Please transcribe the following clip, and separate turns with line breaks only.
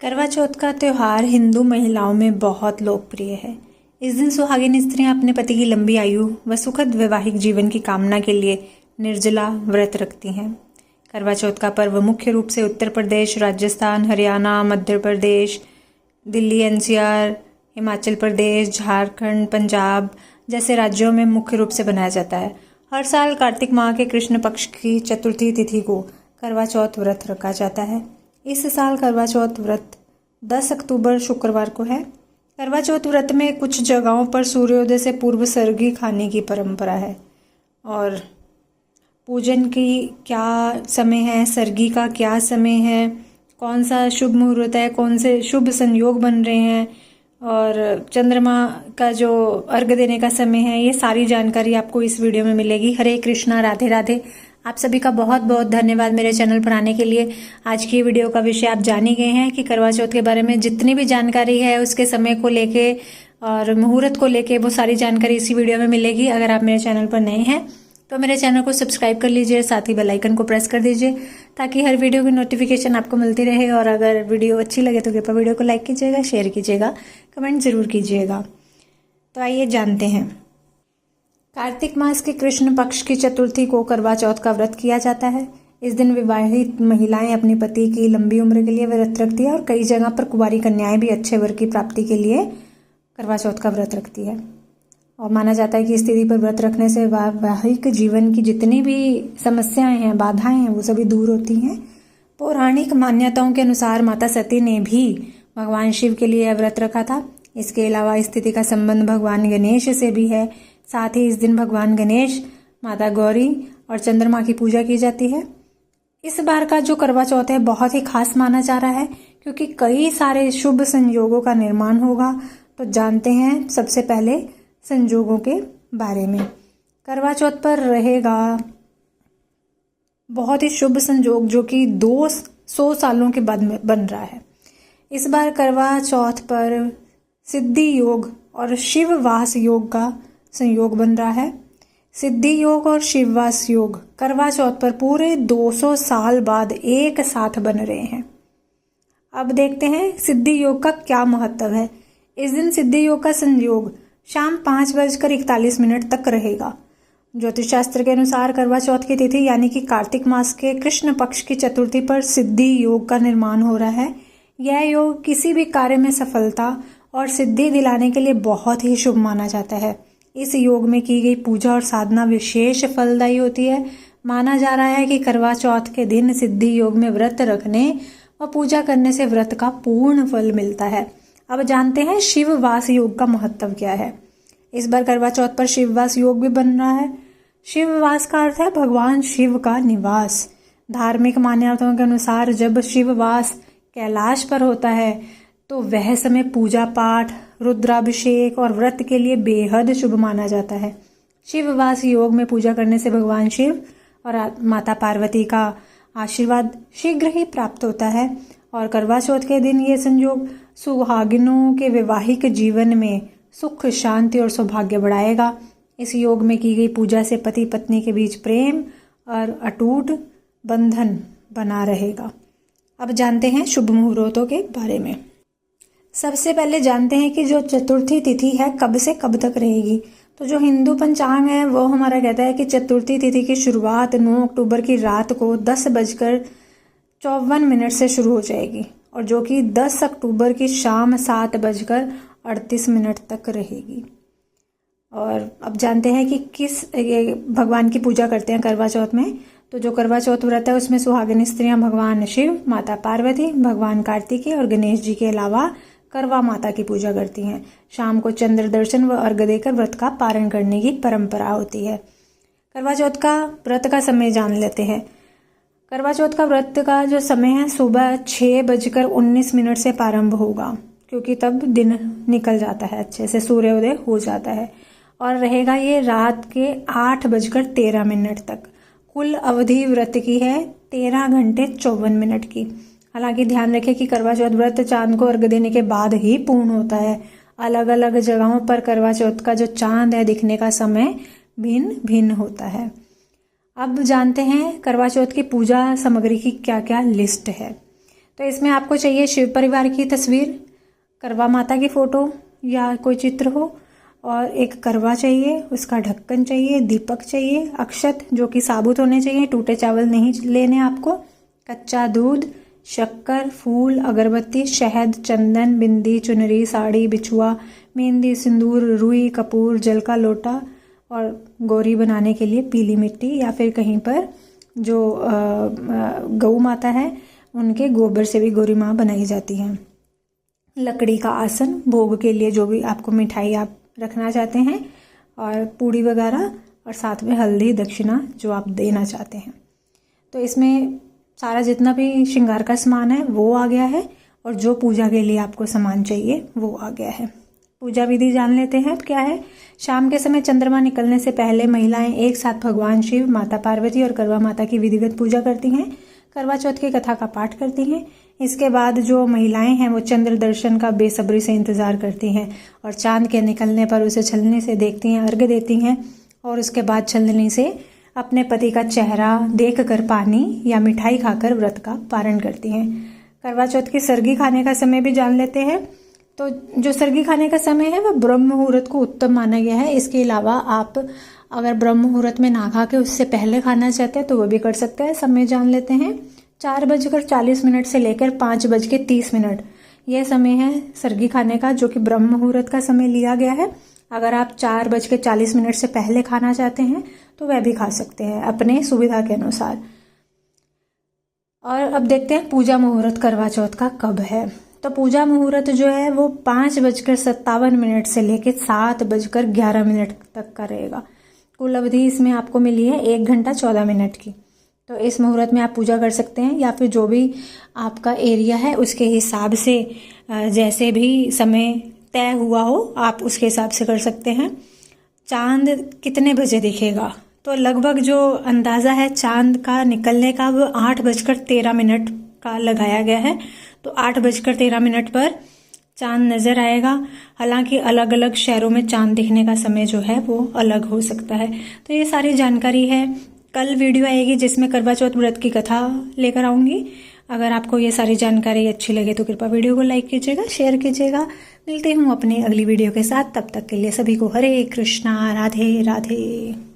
करवा चौथ का त्यौहार हिंदू महिलाओं में बहुत लोकप्रिय है। इस दिन सुहागिन स्त्रियां अपने पति की लंबी आयु व सुखद वैवाहिक जीवन की कामना के लिए निर्जला व्रत रखती हैं। करवा चौथ का पर्व मुख्य रूप से उत्तर प्रदेश, राजस्थान, हरियाणा, मध्य प्रदेश, दिल्ली, एनसीआर, हिमाचल प्रदेश, झारखंड, पंजाब जैसे राज्यों में मुख्य रूप से मनाया जाता है। हर साल कार्तिक माह के कृष्ण पक्ष की चतुर्थी तिथि को करवा चौथ व्रत रखा जाता है। इस साल करवा चौथ व्रत 10 अक्टूबर शुक्रवार को है। करवा चौथ व्रत में कुछ जगहों पर सूर्योदय से पूर्व सरगी खाने की परंपरा है और पूजन की क्या समय है, सरगी का क्या समय है, कौन सा शुभ मुहूर्त है, कौन से शुभ संयोग बन रहे हैं और चंद्रमा का जो अर्घ देने का समय है, ये सारी जानकारी आपको इस वीडियो में मिलेगी। हरे कृष्णा, राधे राधे। आप सभी का बहुत बहुत धन्यवाद मेरे चैनल पर आने के लिए। आज की वीडियो का विषय आप जान ही गए हैं कि करवा चौथ के बारे में जितनी भी जानकारी है उसके समय को लेके और मुहूर्त को लेके वो सारी जानकारी इसी वीडियो में मिलेगी। अगर आप मेरे चैनल पर नए हैं तो मेरे चैनल को सब्सक्राइब कर लीजिए, साथ ही बेल आइकन को प्रेस कर दीजिए ताकि हर वीडियो की नोटिफिकेशन आपको मिलती रहे। और अगर वीडियो अच्छी लगे तो कृपया वीडियो को लाइक कीजिएगा, शेयर कीजिएगा, कमेंट जरूर कीजिएगा। तो आइए जानते हैं। कार्तिक मास के कृष्ण पक्ष की चतुर्थी को करवा चौथ का व्रत किया जाता है। इस दिन विवाहित महिलाएं अपने पति की लंबी उम्र के लिए व्रत रखती है और कई जगह पर कुंवारी कन्याएं भी अच्छे वर की प्राप्ति के लिए करवा चौथ का व्रत रखती है। और माना जाता है कि इस तिथि पर व्रत रखने से वैवाहिक जीवन की जितनी भी समस्याएं हैं, बाधाएं हैं, वो सभी दूर होती हैं। पौराणिक मान्यताओं के अनुसार माता सती ने भी भगवान शिव के लिए व्रत रखा था। इसके अलावा इस तिथि का संबंध भगवान गणेश से भी है। साथ ही इस दिन भगवान गणेश, माता गौरी और चंद्रमा की पूजा की जाती है। इस बार का जो करवा चौथ है बहुत ही खास माना जा रहा है क्योंकि कई सारे शुभ संयोगों का निर्माण होगा। तो जानते हैं सबसे पहले संयोगों के बारे में। करवा चौथ पर रहेगा बहुत ही शुभ संयोग जो कि 200 सालों के बाद में बन रहा है। इस बार करवा चौथ पर सिद्धि योग और शिववास योग का संयोग बन रहा है। सिद्धि योग और शिववास योग करवा चौथ पर पूरे 200 साल बाद एक साथ बन रहे हैं। अब देखते हैं सिद्धि योग का क्या महत्व है। इस दिन सिद्धि योग का संयोग शाम 5:41 तक रहेगा। ज्योतिष शास्त्र के अनुसार करवा चौथ की तिथि यानी कि कार्तिक मास के कृष्ण पक्ष की चतुर्थी पर सिद्धि योग का निर्माण हो रहा है। यह योग किसी भी कार्य में सफलता और सिद्धि दिलाने के लिए बहुत ही शुभ माना जाता है। इस योग में की गई पूजा और साधना विशेष फलदायी होती है। माना जा रहा है कि करवा चौथ के दिन सिद्धि योग में व्रत रखने और पूजा करने से व्रत का पूर्ण फल मिलता है। अब जानते हैं शिववास योग का महत्व क्या है। इस बार करवा चौथ पर शिववास योग भी बन रहा है। शिववास का अर्थ है भगवान शिव का निवास। धार्मिक मान्यताओं के अनुसार जब शिववास कैलाश पर होता है तो वह समय पूजा पाठ, रुद्राभिषेक और व्रत के लिए बेहद शुभ माना जाता है। शिववास योग में पूजा करने से भगवान शिव और माता पार्वती का आशीर्वाद शीघ्र ही प्राप्त होता है। और करवा चौथ के दिन ये संयोग सुहागिनों के वैवाहिक जीवन में सुख, शांति और सौभाग्य बढ़ाएगा। इस योग में की गई पूजा से पति पत्नी के बीच प्रेम और अटूट बंधन बना रहेगा। अब जानते हैं शुभ मुहूर्तों के बारे में। सबसे पहले जानते हैं कि जो चतुर्थी तिथि है कब से कब तक रहेगी। तो जो हिंदू पंचांग है वो हमारा कहता है कि चतुर्थी तिथि की शुरुआत 9 अक्टूबर की रात को 10:54 से शुरू हो जाएगी और जो कि 10 अक्टूबर की शाम 7:38 तक रहेगी। और अब जानते हैं कि किस भगवान की पूजा करते हैं करवा चौथ में। तो जो करवा चौथ व्रत है उसमें सुहागिन स्त्रियां भगवान शिव, माता पार्वती, भगवान कार्तिकेय और गणेश जी के अलावा करवा माता की पूजा करती हैं। शाम को चंद्र दर्शन व अर्घ देकर व्रत का पारण करने की परंपरा होती है। करवा चौथ का व्रत का समय जान लेते हैं। करवा चौथ का व्रत का जो समय है सुबह 6:19 से प्रारंभ होगा क्योंकि तब दिन निकल जाता है, अच्छे से सूर्योदय हो जाता है और रहेगा ये रात के 8:13 तक। कुल अवधि व्रत की है 13 घंटे 54 मिनट की। हालांकि ध्यान रखें कि करवा चौथ व्रत चांद को अर्घ देने के बाद ही पूर्ण होता है। अलग अलग जगहों पर करवा चौथ का जो चांद है दिखने का समय भिन्न भिन्न होता है। अब जानते हैं करवा चौथ की पूजा सामग्री की क्या क्या लिस्ट है। तो इसमें आपको चाहिए शिव परिवार की तस्वीर, करवा माता की फ़ोटो या कोई चित्र हो, और एक करवा चाहिए, उसका ढक्कन चाहिए, दीपक चाहिए, अक्षत जो कि साबुत होने चाहिए, टूटे चावल नहीं लेने आपको, कच्चा दूध, शक्कर, फूल, अगरबत्ती, शहद, चंदन, बिंदी, चुनरी, साड़ी, बिछुआ, मेहंदी, सिंदूर, रुई, कपूर, जल का लोटा, और गौरी बनाने के लिए पीली मिट्टी या फिर कहीं पर जो गऊ माता है उनके गोबर से भी गौरी माँ बनाई जाती हैं। लकड़ी का आसन, भोग के लिए जो भी आपको मिठाई आप रखना चाहते हैं, और पूड़ी वगैरह, और साथ में हल्दी, दक्षिणा जो आप देना चाहते हैं। तो इसमें सारा जितना भी श्रृंगार का सामान है वो आ गया है, और जो पूजा के लिए आपको सामान चाहिए वो आ गया है। पूजा विधि जान लेते हैं क्या है। शाम के समय चंद्रमा निकलने से पहले महिलाएं एक साथ भगवान शिव, माता पार्वती और करवा माता की विधिवत पूजा करती हैं। करवा चौथ की कथा का पाठ करती हैं। इसके बाद जो महिलाएं हैं वो चंद्र दर्शन का बेसब्री से इंतजार करती हैं, और चांद के निकलने पर उसे छलनी से देखती हैं, अर्घ्य देती हैं, और उसके बाद छलनी से अपने पति का चेहरा देखकर पानी या मिठाई खाकर व्रत का पारण करती हैं। करवा चौथ की सरगी खाने का समय भी जान लेते हैं। तो जो सरगी खाने का समय है वह ब्रह्म मुहूर्त को उत्तम माना गया है। इसके अलावा आप अगर ब्रह्म मुहूर्त में ना खा के उससे पहले खाना चाहते हैं तो वो भी कर सकते हैं। समय जान लेते हैं। 4:40 से लेकर 5:30 यह समय है सरगी खाने का, जो कि ब्रह्म मुहूर्त का समय लिया गया है। अगर आप 4:40 से पहले खाना चाहते हैं तो वह भी खा सकते हैं अपने सुविधा के अनुसार। और अब देखते हैं पूजा मुहूर्त करवा चौथ का कब है। तो पूजा मुहूर्त जो है वो 5:57 से लेकर 7:11 तक का रहेगा। कुल अवधि इसमें आपको मिली है 1 घंटा 14 मिनट की। तो इस मुहूर्त में आप पूजा कर सकते हैं, या फिर जो भी आपका एरिया है उसके हिसाब से जैसे भी समय तय हुआ हो आप उसके हिसाब से कर सकते हैं। चांद कितने बजे दिखेगा, तो लगभग जो अंदाज़ा है चांद का निकलने का वो 8:13 का लगाया गया है। तो 8:13 पर चांद नज़र आएगा। हालांकि अलग अलग शहरों में चांद दिखने का समय जो है वो अलग हो सकता है। तो ये सारी जानकारी है। कल वीडियो आएगी जिसमें करवा चौथ व्रत की कथा लेकर आऊँगी। अगर आपको ये सारी जानकारी अच्छी लगे तो कृपया वीडियो को लाइक कीजिएगा, शेयर कीजिएगा। मिलती हूँ अपनी अगली वीडियो के साथ। तब तक के लिए सभी को हरे कृष्णा, राधे राधे।